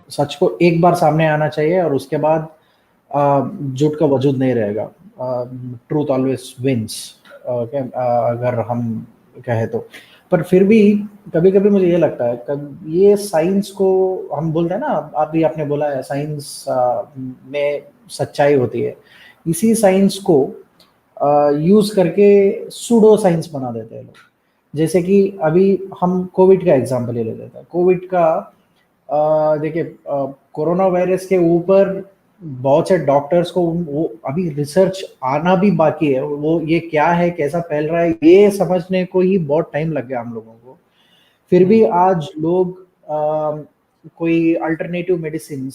सच को एक बार सामने आना चाहिए और उसके बाद झूठ का वजूद नहीं रहेगा। ट्रूथ ऑलवेज विंस, अगर हम कहें तो। पर फिर भी कभी कभी मुझे ये लगता है, ये साइंस को हम बोलते हैं ना, आप भी आपने बोला है साइंस में सच्चाई होती है, इसी साइंस को यूज करके सूडो साइंस बना देते हैं लोग। जैसे कि अभी हम कोविड का एग्जांपल ले लेते हैं। कोविड का देखिए, कोरोना वायरस के ऊपर बहुत से डॉक्टर्स को वो अभी रिसर्च आना भी बाकी है, वो ये क्या है, कैसा फैल रहा है, ये समझने को ही बहुत टाइम लग गया हम लोगों को। फिर भी आज लोग कोई अल्टरनेटिव मेडिसिन,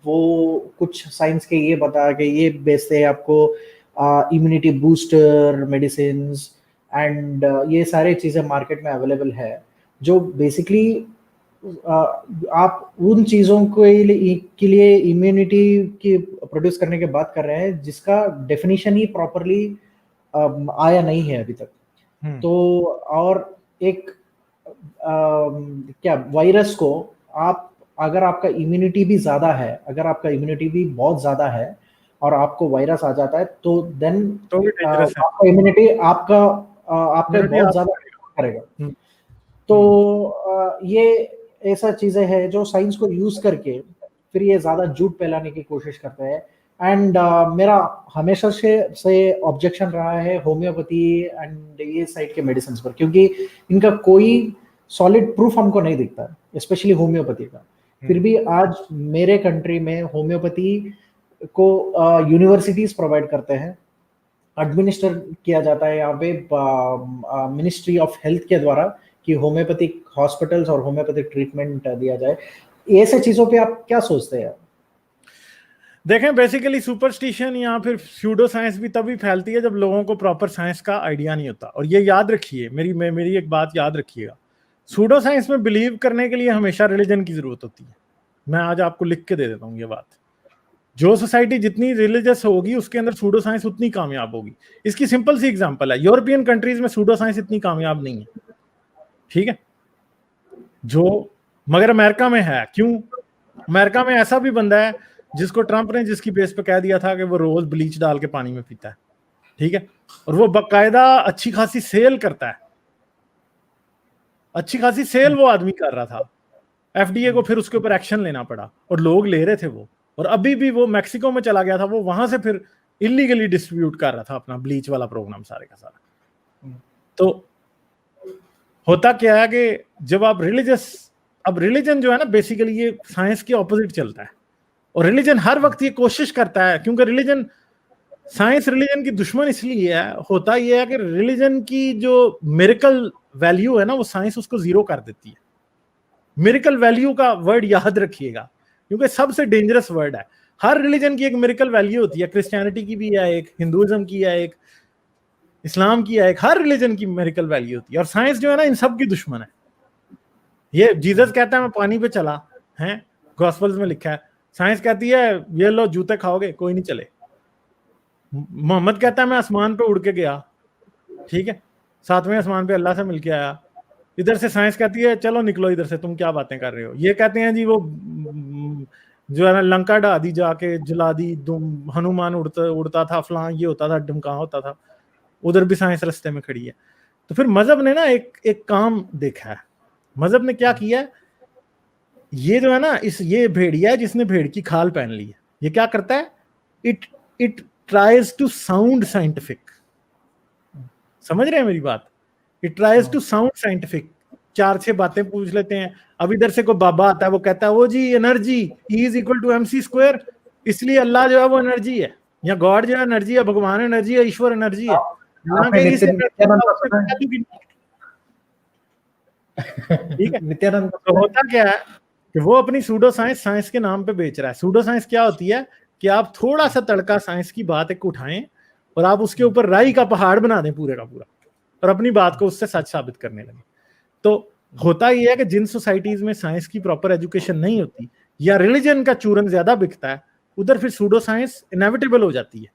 वो कुछ साइंस के ये बता के ये बेचते हैं आपको, इम्यूनिटी बूस्टर मेडिसिन एंड ये सारे चीज़ें मार्केट में अवेलेबल है, जो बेसिकली आप उन चीज़ों के लिए इम्यूनिटी की प्रोड्यूस करने की बात कर रहे हैं जिसका डेफिनेशन ही प्रॉपरली आया नहीं है अभी तक। तो और एक क्या वायरस को आप, अगर आपका इम्यूनिटी भी ज़्यादा है, अगर आपका इम्यूनिटी भी बहुत ज़्यादा है और आपको वायरस आ जाता है, तो देन तो भी डेंजरस है। आपका इम्यूनिटी आपका बहुत ज़्यादा करेगा। तो ये ऐसा चीज़ें हैं जो साइंस को यूज़ करके फिर ये ज़्यादा झूठ फैलाने की कोशिश करते हैं। एंड मेरा हमेशा से ऑब्जेक्शन रहा है होम्योपैथी एंड ये साइड के मेडिसिन पर, क्योंकि इनका कोई सॉलिड प्रूफ हमको नहीं दिखता, स्पेशली होम्योपैथी का। फिर भी आज मेरे कंट्री में होम्योपैथी को यूनिवर्सिटीज प्रोवाइड करते हैं, एडमिनिस्टर किया जाता है यहाँ पे मिनिस्ट्री ऑफ हेल्थ के द्वारा, कि होम्योपैथिक हॉस्पिटल्स और होम्योपैथिक ट्रीटमेंट दिया जाए। ऐसे चीजों पे आप क्या सोचते हैं? देखें, बेसिकली सुपरस्टिशन या फिर स्यूडो साइंस भी तभी फैलती है जब लोगों को प्रॉपर साइंस का आइडिया नहीं होता। और ये याद रखिए, मेरी एक बात याद रखिएगा, स्यूडो साइंस में बिलीव करने के लिए हमेशा रिलीजन की जरूरत होती है। मैं आज आपको लिख के दे देता हूँ ये बात। जो सोसाइटी जितनी रिलीजियस होगी उसके अंदर सूडो साइंस उतनी कामयाब होगी। इसकी सिंपल सी एग्जांपल है, यूरोपियन कंट्रीज में सूडो साइंस इतनी कामयाब नहीं है, ठीक है, जो मगर अमेरिका में है। क्यों? अमेरिका में ऐसा भी बंदा है जिसको ट्रंप ने जिसकी बेस पे कह दिया था कि वो रोज ब्लीच डाल के पानी में पीता है, ठीक है, और वो बाकायदा अच्छी खासी सेल करता है, अच्छी खासी सेल वो आदमी कर रहा था। एफडीए को फिर उसके ऊपर एक्शन लेना पड़ा और लोग ले रहे थे वो, और अभी भी वो मैक्सिको में चला गया था, वो वहां से फिर इलीगली डिस्ट्रीब्यूट कर रहा था अपना ब्लीच वाला प्रोग्राम सारे का सारा। तो होता क्या है कि जब आप अब रिलीजन जो है ना, बेसिकली ये साइंस के ऑपोजिट चलता है, और रिलीजन हर वक्त ये कोशिश करता है, क्योंकि साइंस रिलीजन की दुश्मन इसलिए है, होता यह है कि रिलीजन की जो मिरेकल वैल्यू है ना, वो साइंस उसको जीरो कर देती है। मिरेकल वैल्यू का वर्ड याद रखिएगा, क्योंकि सबसे डेंजरस वर्ड है। हर रिलीजन की एक मिरेकल वैल्यू होती है, क्रिश्चियनिटी की भी है एक, हिंदुइज्म की है एक, इस्लाम की है एक, हर रिलीजन की मेडिकल वैल्यू होती है। और साइंस जो है ना, इन सब की दुश्मन है। ये जीसस कहता है मैं पानी पे चला है, गॉस्पेल्स में लिखा है। साइंस कहती है ये लो जूते खाओगे कोई नहीं चले। मोहम्मद कहता है मैं आसमान पे उड़ के गया, ठीक है, 7वें आसमान पे अल्लाह से मिलके आया। इधर से साइंस कहती है चलो निकलो इधर से, तुम क्या बातें कर रहे हो। ये कहते हैं जी वो जो है ना लंका ढा दी, जाके जला दी, हनुमान उड़ता था, फलां ये होता था, ढमका होता था। उधर भी साइंस रास्ते में खड़ी है। तो फिर मजहब ने ना एक काम देखा है। मजहब ने क्या किया, ये जो है ना, ये भेड़िया है जिसने भेड़ की खाल पहन ली है। ये क्या करता है, it tries to sound scientific. समझ रहे हैं मेरी बात? It tries to sound scientific. 4-6 बातें पूछ लेते हैं। अब इधर से कोई बाबा आता है, वो कहता है वो जी energy is equal to mc², इसलिए अल्लाह जो है वो एनर्जी है, या गॉड जो है एनर्जी है, भगवान एनर्जी है, ईश्वर एनर्जी है। ठीक है, नित्यानंद तो होता क्या है कि वो अपनी सूडो साइंस के नाम पे बेच रहा है। सूडो साइंस क्या होती है कि आप थोड़ा सा तड़का साइंस की बात एक उठाएं और आप उसके ऊपर राई का पहाड़ बना दें पूरे का पूरा, और अपनी बात को उससे सच साबित करने लगे। तो होता यह है कि जिन सोसाइटीज में साइंस की प्रॉपर एजुकेशन नहीं होती, या रिलीजन का चूरन ज्यादा बिकता है, उधर फिर सूडो साइंस इनेविटेबल हो जाती है।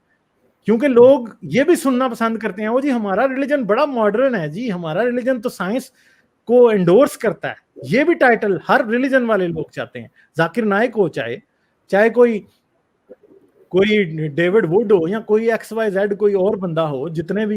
क्योंकि लोग ये भी सुनना पसंद करते हैं, वो जी हमारा रिलीजन बड़ा मॉडर्न है जी, हमारा रिलीजन तो साइंस को एंडोर्स करता है, ये भी टाइटल हर रिलीजन वाले लोग चाहते हैं। जाकिर नाइक हो, चाहे कोई डेविड वुड हो, या कोई XYZ कोई और बंदा हो, जितने भी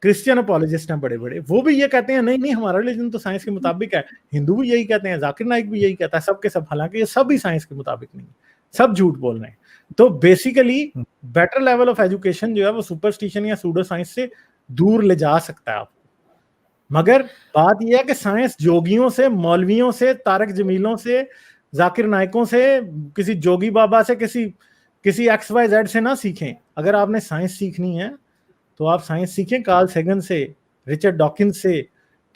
क्रिश्चियन अपॉलोजिस्ट हैं बड़े बड़े, वो भी ये कहते हैं नहीं नहीं हमारा रिलीजन तो साइंस के मुताबिक है। हिंदू भी यही कहते हैं, जाकिर नाइक भी यही कहता है, सबके सब। हालांकि ये सब भी साइंस के मुताबिक नहीं, सब झूठ बोल रहे हैं। तो basically better level of education जो है वो सुपरस्टिशन या सूडो साइंस से दूर ले जा सकता है आपको। मगर बात यह है कि साइंस जोगियों से, मौलवियों से, तारक जमीलों से, जाकिर नाइकों से, किसी जोगी बाबा से, किसी XYZ से ना सीखें। अगर आपने साइंस सीखनी है तो आप साइंस सीखें कार्ल सेगन से, रिचर्ड डॉकिंस से,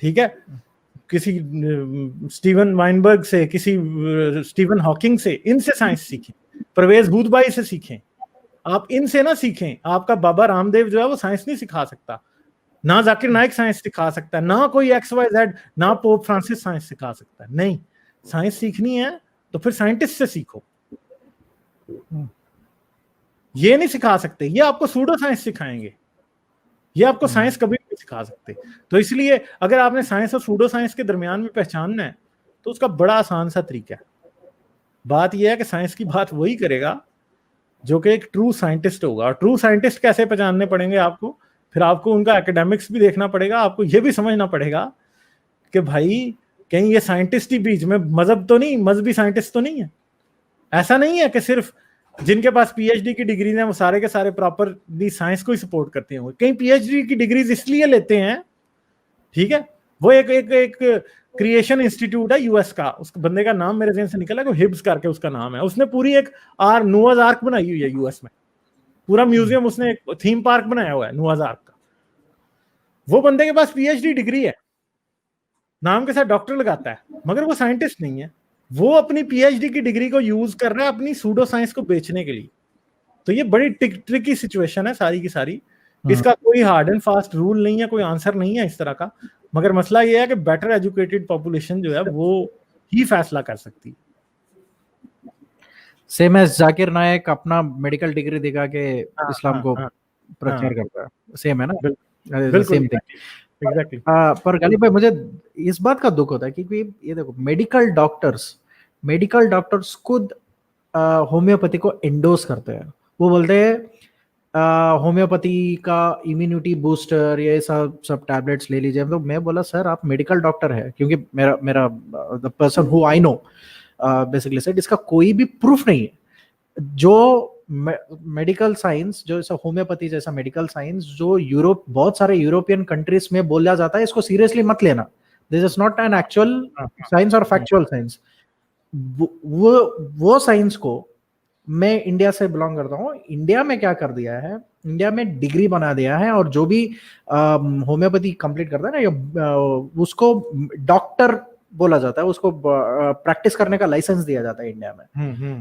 ठीक है, किसी स्टीवन वाइनबर्ग से, किसी स्टीवन हॉकिंग से, इनसे साइंस सीखें। परवेज भूतबाई से सीखें, आप इनसे ना सीखें। आपका बाबा रामदेव जो है वो साइंस नहीं सिखा सकता, ना जाकिर नाइक साइंस सिखा सकता, ना कोई XYZ, ना पोप फ्रांसिस साइंस सिखा सकता। नहीं, साइंस सीखनी है तो फिर साइंटिस्ट से सीखो, ये नहीं सिखा सकते। ये आपको सूडो साइंस सिखाएंगे, ये आपको साइंस कभी नहीं सिखा सकते। तो इसलिए अगर आपने साइंस और सूडो साइंस के दरमियान में पहचानना है तो उसका बड़ा आसान सा तरीका है। बात यह है कि साइंस की बात वही करेगा जो कि एक ट्रू साइंटिस्ट होगा। और ट्रू साइंटिस्ट कैसे पहचानने पड़ेंगे आपको? फिर आपको उनका एकेडमिक्स भी देखना पड़ेगा, आपको यह भी समझना पड़ेगा कि भाई कहीं ये साइंटिस्ट ही बीच में मजहब तो नहीं, मजहबी साइंटिस्ट तो नहीं है। ऐसा नहीं है कि सिर्फ जिनके पास PhD की डिग्रीज हैं वो सारे के सारे प्रॉपरली साइंस को ही सपोर्ट करते हैं। कई PhD की डिग्रीज इसलिए लेते हैं, ठीक है, वो एक क्रिएशन इंस्टीट्यूट है US का, उस बंदे का नाम मेरे ज़हन से निकला कि हिब्स करके उसका नाम है। उसने पूरी एक नोआज आर्क बनाई हुई है US में, पूरा म्यूजियम, उसने एक थीम पार्क बनाया हुआ है नोआज आर्क का। वो बंदे के पास PhD डिग्री है, नाम के साथ डॉक्टर लगाता है, मगर वो साइंटिस्ट नहीं है। वो अपनी PhD की डिग्री को यूज कर रहा है अपनी सूडो साइंस को बेचने के लिए। तो ये बड़ी ट्रिकी सिचुएशन है सारी की सारी। इसका कोई हार्ड एंड फास्ट रूल नहीं है, कोई आंसर नहीं है इस तरह का। मगर मसला ये है कि बेटर एजुकेटेड पॉपुलेशन जो है वो ही फैसला कर सकती है। सेम एज जाकिर नायक अपना मेडिकल डिग्री दिखा के इस्लाम को प्रचार करता है, सेम है ना, सेम थिंग एग्जैक्टली। पर गालिब भाई मुझे इस बात का दुख होता है क्योंकि ये देखो मेडिकल डॉक्टर्स खुद होम्योपैथी को एंडोर्स करते हैं। वो बोलते हैं होम्योपैथी का इम्यूनिटी बूस्टर, ये सब टैबलेट्स ले लीजिए। तो मैं बोला सर आप मेडिकल डॉक्टर है, क्योंकि मेरा the person who I know basically said इसका कोई भी प्रूफ नहीं है। जो मेडिकल साइंस, जो ऐसा होम्योपैथी जैसा मेडिकल साइंस जो यूरोप, बहुत सारे यूरोपियन कंट्रीज में बोला जाता है, इसको सीरियसली मत लेना, this is not an actual science और फैक्चुअल साइंस। वो साइंस को मैं इंडिया से बिलोंग करता हूँ, इंडिया में क्या कर दिया है, इंडिया में डिग्री बना दिया है, और जो भी होम्योपैथी कंप्लीट करता है ना, उसको डॉक्टर बोला जाता है, उसको प्रैक्टिस करने का लाइसेंस दिया जाता है इंडिया में।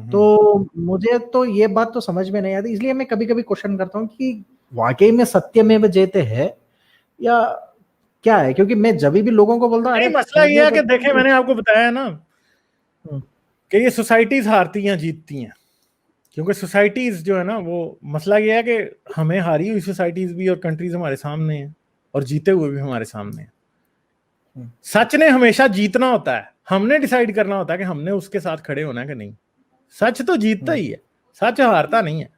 तो मुझे तो ये बात तो समझ में नहीं आती, इसलिए मैं कभी कभी क्वेश्चन करता हूँ कि वाकई में सत्यमेव जयते है या क्या है। क्योंकि मैं जब भी लोगों को बोलता हूँ, मसला ये है कि देखें, मैंने आपको बताया ना कि ये सोसाइटीज हारती हैं जीतती हैं, क्योंकि सोसाइटीज जो है ना, वो मसला ये है कि हमें हारी हुई सोसाइटीज भी और कंट्रीज हमारे सामने हैं और जीते हुए भी हमारे सामने हैं। सच ने हमेशा जीतना होता है, हमने डिसाइड करना होता है कि हमने उसके साथ खड़े होना है कि नहीं। सच तो जीतता ही है, सच हारता नहीं है।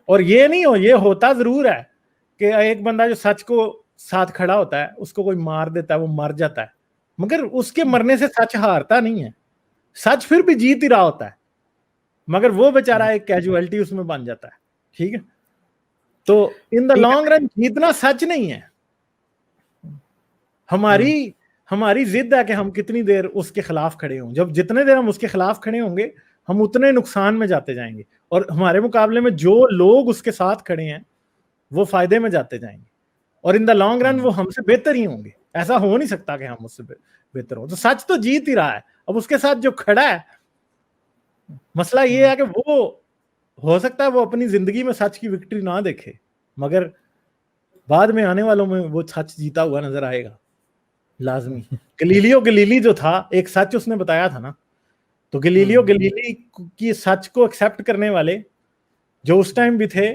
और ये नहीं हो, ये होता जरूर है कि एक बंदा जो सच को साथ खड़ा होता है उसको कोई मार देता है, वो मर जाता है, मगर उसके मरने से सच हारता नहीं है। सच फिर भी जीत ही रहा होता है, मगर वो बेचारा एक कैजुअलिटी उसमें बन जाता है, ठीक है। तो इन द लॉन्ग रन जीतना सच नहीं है। हमारी जिद है कि हम कितनी देर उसके खिलाफ खड़े हों। जब जितने देर हम उसके खिलाफ खड़े होंगे, हम उतने नुकसान में जाते जाएंगे, और हमारे मुकाबले में जो लोग उसके साथ खड़े हैं वो फायदे में जाते जाएंगे, और इन द लॉन्ग रन वो हमसे बेहतर ही होंगे। ऐसा हो नहीं सकता कि हम उससे बेहतर हो। तो सच तो जीत ही रहा है। अब उसके साथ जो खड़ा है, मसला ये है कि वो हो सकता है वो अपनी जिंदगी में सच की विक्ट्री ना देखे, मगर बाद में आने वालों में वो सच जीता हुआ नजर आएगा लाजमी। गलीली जो था, एक सच उसने बताया था ना, तो गलीली की सच को एक्सेप्ट करने वाले जो उस टाइम भी थे,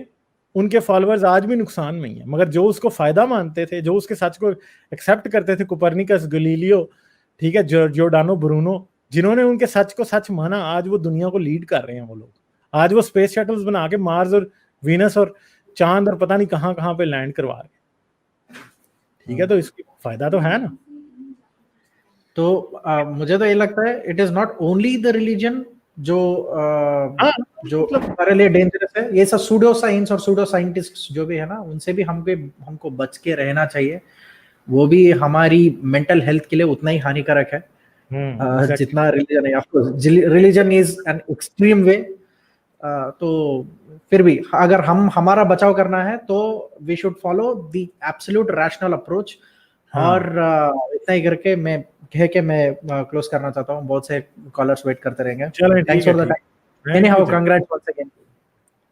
उनके फॉलोअर्स आज भी नुकसान में ही है। मगर जो उसको फायदा मानते थे, जो उसके सच को एक्सेप्ट करते थे, कोपरनिकस, गलीलियो, ठीक है, जॉर्डानो ब्रूनो, जिन्होंने उनके सच को सच माना, आज वो दुनिया को लीड कर रहे हैं। वो लोग आज वो स्पेस शटल्स बना के मार्स और वीनस और चांद और पता नहीं कहां कहां पे लैंड करवा रहे हैं, ठीक है। तो इसकी फायदा तो है ना। तो मुझे तो ये लगता है it is not only the religion जो जो हमारे लिए डेंजरस है, ये सब सूडो साइंस और सूडो साइंटिस्ट जो भी है ना, उनसे भी हमको बच के रहना चाहिए। वो भी हमारी मेंटल हेल्थ के लिए उतना ही हानिकारक है जितना रिलीजन है। Of course religion is an extreme way, तो फिर भी अगर हमारा बचाव करना है तो we should follow the absolute rational approach. और इतना ही करके मैं क्लोज करना चाहता हूँ। बहुत से कॉलर्स वेट करते रहेंगे। Thanks for the time. Anyhow congrats once again.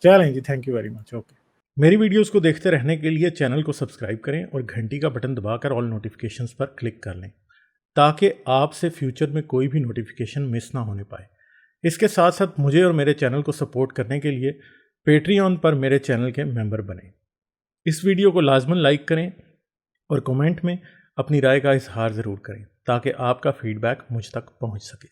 चलें जी, thank you very much. Okay, मेरी वीडियोस को देखते रहने के लिए चैनल को सब्सक्राइब करें और घंटी का बटन दबाकर ऑल नोटिफिकेशंस पर क्लिक कर लें, ताकि आपसे फ्यूचर में कोई भी नोटिफिकेशन मिस ना होने पाए। इसके साथ साथ मुझे और मेरे चैनल को सपोर्ट करने के लिए पेट्रियन पर मेरे चैनल के मेंबर बने। इस वीडियो को लाजमन लाइक करें और कमेंट में अपनी राय का इजहार ज़रूर करें, ताकि आपका फीडबैक मुझ तक पहुंच सके।